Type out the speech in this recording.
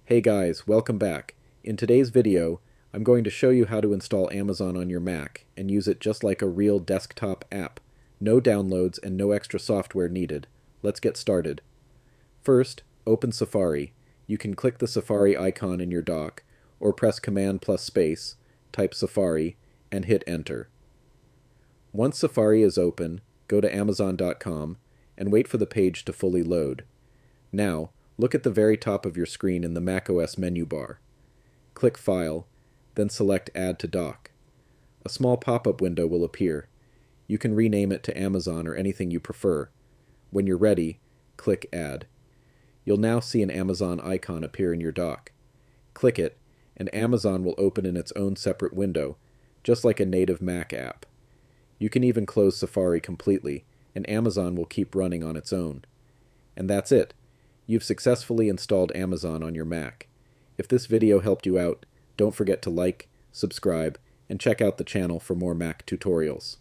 Hey guys, welcome back. In today's video, I'm going to show you how to install Amazon on your Mac and use it just like a real desktop app. No downloads and no extra software needed. Let's get started. First, open Safari. You can click the Safari icon in your dock, or press Command plus space, type Safari, and hit Enter. Once Safari is open, go to Amazon.com and wait for the page to fully load. Now, look at the very top of your screen in the macOS menu bar. Click File, then select Add to Dock. A small pop-up window will appear. You can rename it to Amazon or anything you prefer. When you're ready, click Add. You'll now see an Amazon icon appear in your dock. Click it, and Amazon will open in its own separate window, just like a native Mac app. You can even close Safari completely, and Amazon will keep running on its own. And that's it. You've successfully installed Amazon on your Mac. If this video helped you out, don't forget to like, subscribe, and check out the channel for more Mac tutorials.